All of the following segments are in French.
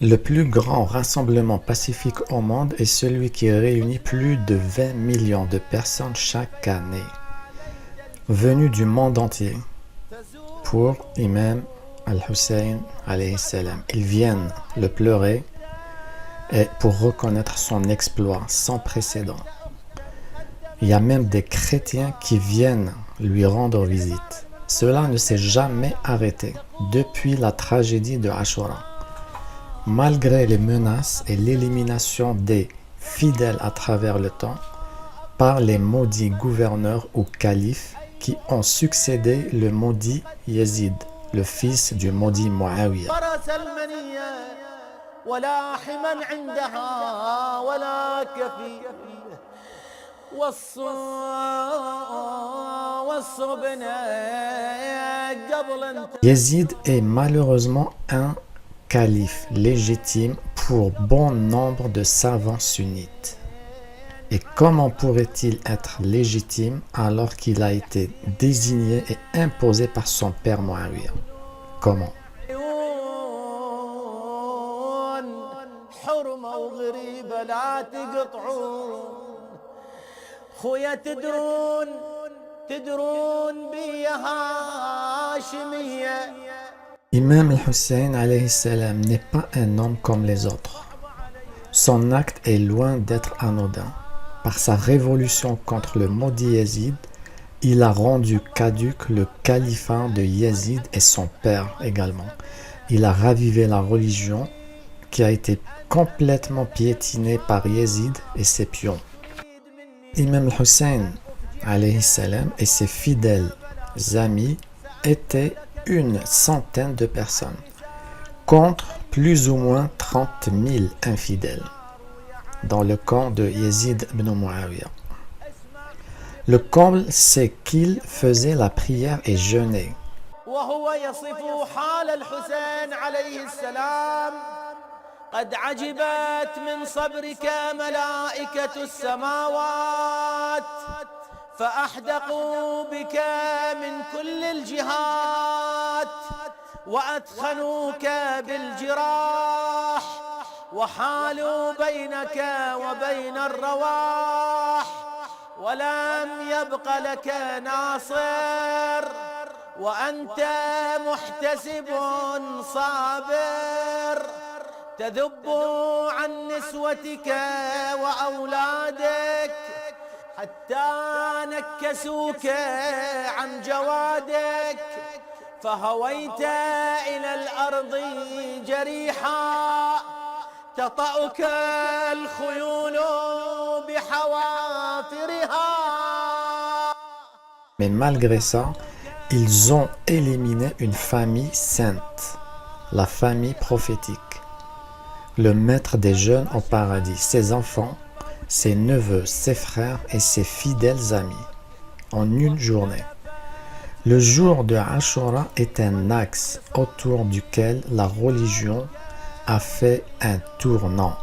Le plus grand rassemblement pacifique au monde est celui qui réunit plus de 20 millions de personnes chaque année, venues du monde entier, pour Imam al-Hussein alayhi salam. Ils viennent le pleurer et pour reconnaître son exploit sans précédent. Il y a même des chrétiens qui viennent lui rendre visite. Cela ne s'est jamais arrêté depuis la tragédie de Ashura. Malgré les menaces et l'élimination des fidèles à travers le temps par les maudits gouverneurs ou califes qui ont succédé le maudit Yazid, le fils du maudit Muawiyah. Yazid est malheureusement un calife légitime pour bon nombre de savants sunnites. Et comment pourrait-il être légitime alors qu'il a été désigné et imposé par son père Muawiyah? Comment? Imam al-Hussein alayhi salam n'est pas un homme comme les autres. Son acte est loin d'être anodin. Par sa révolution contre le maudit Yazid, il a rendu caduc le califat de Yazid et son père également. Il a ravivé la religion qui a été complètement piétinée par Yazid et ses pions. Imam al-Hussein alayhi salam et ses fidèles amis étaient une centaine de personnes, contre plus ou moins 30 000 infidèles, dans le camp de Yazid ibn Muawiyah. Le comble, c'est qu'il faisait la prière et jeûnait. قد عجبت من صبرك ملائكة السماوات فأحدقوا بك من كل الجهات وأدخنوك بالجراح وحالوا بينك وبين الرواح ولم يبق لك ناصر وأنت محتسب صابر تذب عن نسوتك وأولادك حتى نكسوك عن جوادك فهويت إلى الأرض جريحا تطأك الخيول بحوافرها. Mais malgré ça, ils ont éliminé une famille sainte, la famille prophétique. Le maître des jeunes au paradis, ses enfants, ses neveux, ses frères et ses fidèles amis, en une journée. Le jour de Ashura est un axe autour duquel la religion a fait un tournant.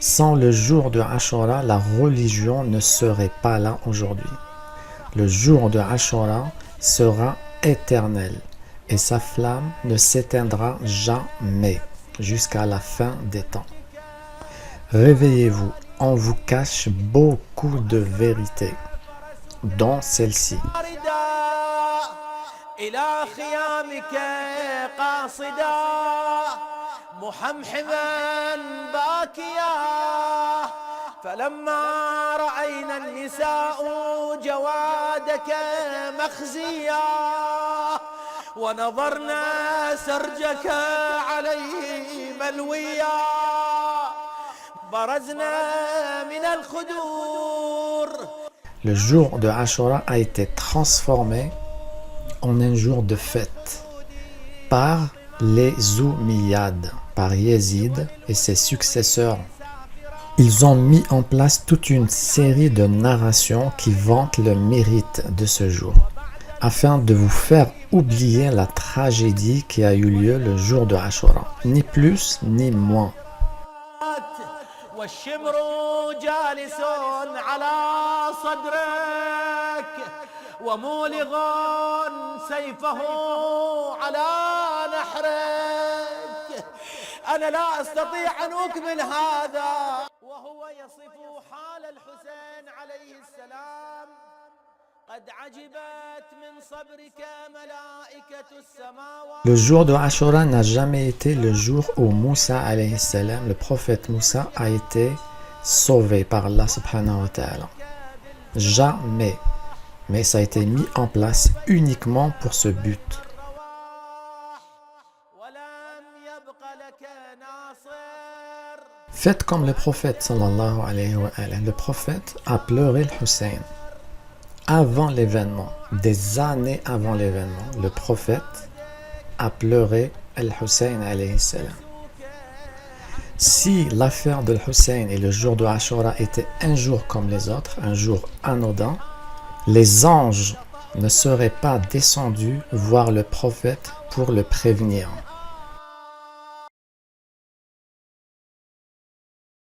Sans le jour de Ashura, la religion ne serait pas là aujourd'hui. Le jour de Ashura sera éternel et sa flamme ne s'éteindra jamais jusqu'à la fin des temps. Réveillez-vous, on vous cache beaucoup de vérités, dont celle-ci. فلما رأينا النساء جوادك مخزيا ونظرنا سرجك عليه ملويا برزنا من الخدور. Le jour de Ashura a été transformé en un jour de fête par les Omeyyades, par Yazid et ses successeurs. Ils ont mis en place toute une série de narrations qui vantent le mérite de ce jour, afin de vous faire oublier la tragédie qui a eu lieu le jour de Ashura, ni plus ni moins. أنا لا أستطيع أن أكمل هذا. وهو يصف حال الحسين عليه السلام: قد عجبت من صبرك ملائكة السماوات. Le jour de Ashura n'a jamais été le jour où Moussa alayhi salam, le prophète Moussa, a été sauvé par Allah subhanahu wa ta'ala. Jamais. Mais ça a été mis en place uniquement pour ce but. Faites comme le prophète sallallahu alayhi wa sallam. Le prophète a pleuré le Hussein avant l'événement, des années avant l'événement. Le prophète a pleuré le Hussein alayhi salam. Si l'affaire de Hussein et le jour de Ashura était un jour comme les autres, un jour anodin, les anges ne seraient pas descendus voir le prophète pour le prévenir.